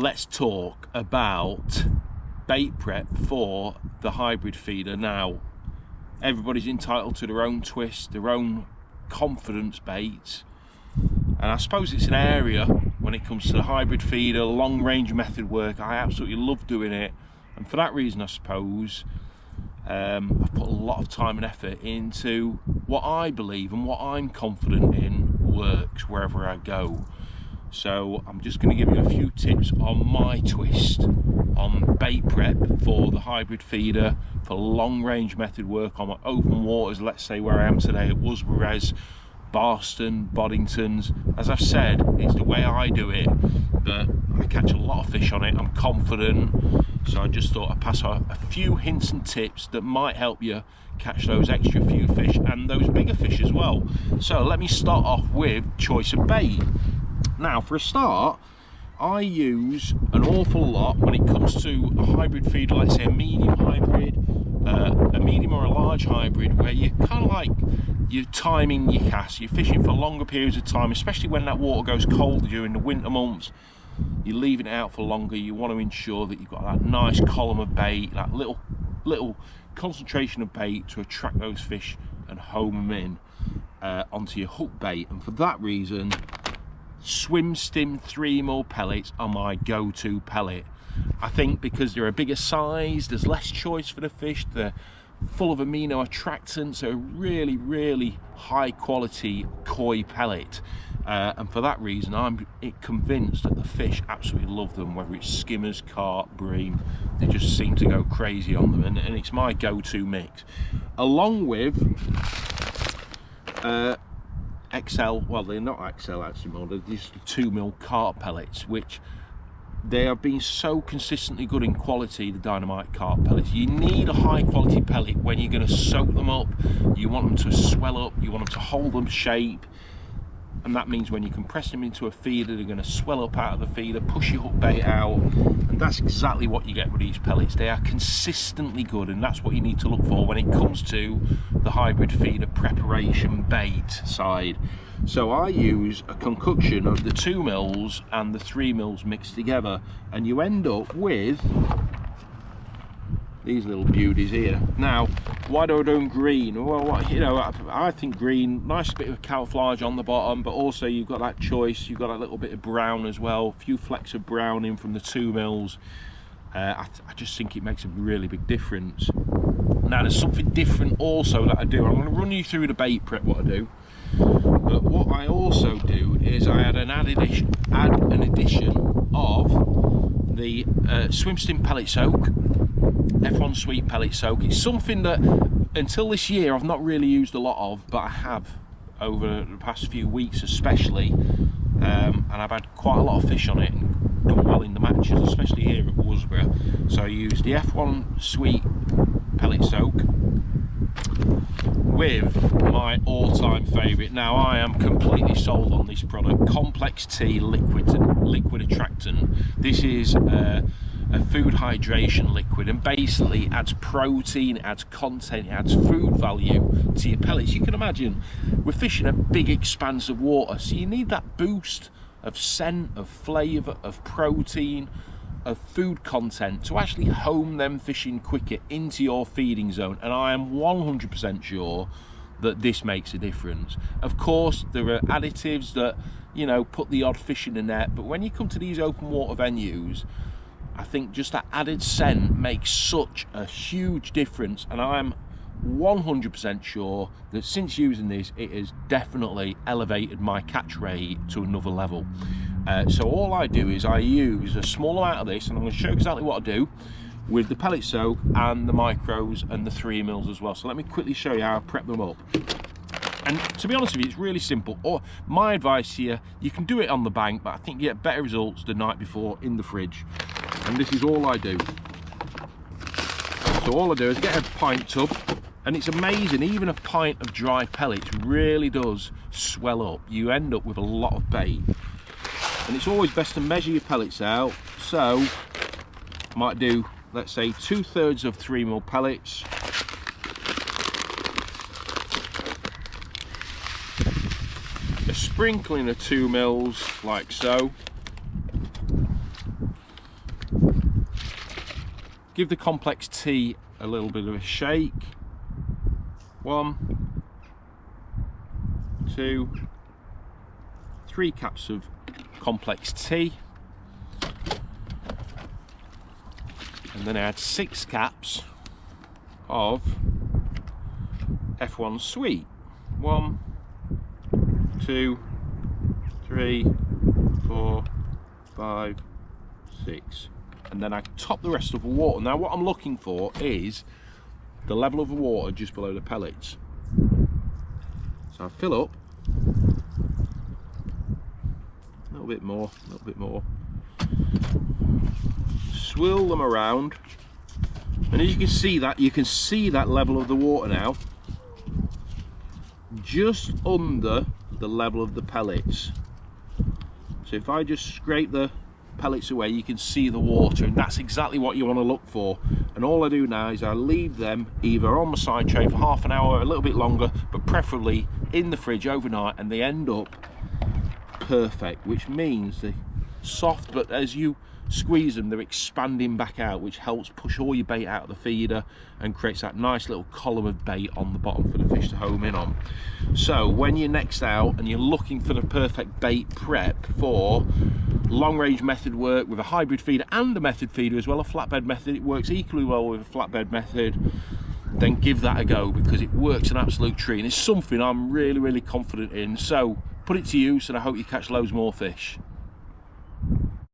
let's talk about bait prep for the hybrid feeder. Now, everybody's entitled to their own twist, their own confidence baits, and I suppose it's an area when it comes to the hybrid feeder, long range method work. I absolutely love doing it, and for that reason I suppose I've put a lot of time and effort into what I believe and what I'm confident in works wherever I go. So I'm just going to give you a few tips on my twist on bait prep for the hybrid feeder for long range method work on my open waters. Let's say where I am today at Worsborough, Barston, Boddingtons. As I've said, it's the way I do it, but I catch a lot of fish on it. I'm confident, so I just thought I'd pass on a few hints and tips that might help you catch those extra few fish and those bigger fish as well. So let me start off with choice of bait. Now, for a start, I use an awful lot when it comes to a hybrid feeder, let's say a medium hybrid, a medium or a large hybrid, where you're kind of like, you're timing your cast, you're fishing for longer periods of time, especially when that water goes cold during the winter months. You're leaving it out for longer. You want to ensure that you've got that nice column of bait, that little concentration of bait to attract those fish and home them in onto your hook bait. And for that reason, Swim Stim 3mm pellets are my go-to pellet. I think because they're a bigger size, there's less choice for the fish, they're full of amino attractants, so a really high quality koi pellet. And for that reason, I'm convinced that the fish absolutely love them, whether it's skimmers, carp, bream. They just seem to go crazy on them, and it's my go-to mix. Along with XL, well, they're not XL actually more, they're just 2mm carp pellets, which they have been so consistently good in quality, the dynamite carp pellets. You need a high quality pellet when you're going to soak them up. You want them to swell up, you want them to hold them shape, and that means when you compress them into a feeder, they're going to swell up out of the feeder, push your hook bait out, and that's exactly what you get with these pellets. They are consistently good, and that's what you need to look for when it comes to the hybrid feeder preparation bait side. So I use a concoction of the 2mm and the 3mm mixed together, and you end up with these little beauties here. Now, why do I do green? Well, you know, I think green, nice bit of camouflage on the bottom, but also you've got that choice, you've got a little bit of brown as well, a few flecks of brown in from the 2mm. I just think it makes a really big difference. Now, there's something different also that I do. I'm going to run you through the bait prep, what I do. But what I also do is I add an addition of the Swim Stim pellet soak, F1 Sweet pellet soak. It's something that until this year I've not really used a lot of, but I have over the past few weeks especially, and I've had quite a lot of fish on it and done well in the matches, especially here at Worsborough. So I use the F1 Sweet pellet soak with my all-time favourite. Now, I am completely sold on this product, Complex T liquid attractant. This is a food hydration liquid, and basically it adds protein, it adds content, it adds food value to your pellets. You can imagine we're fishing a big expanse of water, so you need that boost of scent, of flavour, of protein, of food content to actually home them fishing quicker into your feeding zone. And I am 100% sure that this makes a difference. Of course, there are additives that, you know, put the odd fish in the net, but when you come to these open water venues, I think just that added scent makes such a huge difference, and I'm 100% sure that since using this, it has definitely elevated my catch rate to another level. So all I do is I use a small amount of this, and I'm going to show you exactly what I do with the pellet soak and the micros and the 3mm as well. So let me quickly show you how I prep them up. And to be honest with you, it's really simple. Or my advice here, you can do it on the bank, but I think you get better results the night before in the fridge. And this is all I do. So all I do is get a pint tub, and it's amazing, even a pint of dry pellets really does swell up. You end up with a lot of bait. And it's always best to measure your pellets out. So I might do, let's say, 2/3 of 3mm pellets, a sprinkling of 2mm like so, give the complex tea a little bit of a shake. 1, 2, 3 caps of complex tea, and then I add 6 caps of F1 sweet. 1, 2, 3, 4, 5, 6, and then I top the rest of the water. Now what I'm looking for is the level of the water just below the pellets. So I fill up a little bit more, swirl them around, and as you can see that level of the water now just under the level of the pellets. So if I just scrape the pellets away, you can see the water, and that's exactly what you want to look for. And all I do now is I leave them either on my side tray for half an hour, a little bit longer, but preferably in the fridge overnight, and they end up perfect, which means they're soft, but as you squeeze them they're expanding back out, which helps push all your bait out of the feeder and creates that nice little column of bait on the bottom for the fish to home in on. So when you're next out and you're looking for the perfect bait prep for long range method work with a hybrid feeder and a method feeder as well, a flatbed method, it works equally well with a flatbed method, then give that a go, because it works an absolute treat and it's something I'm really confident in. So put it to use, and I hope you catch loads more fish.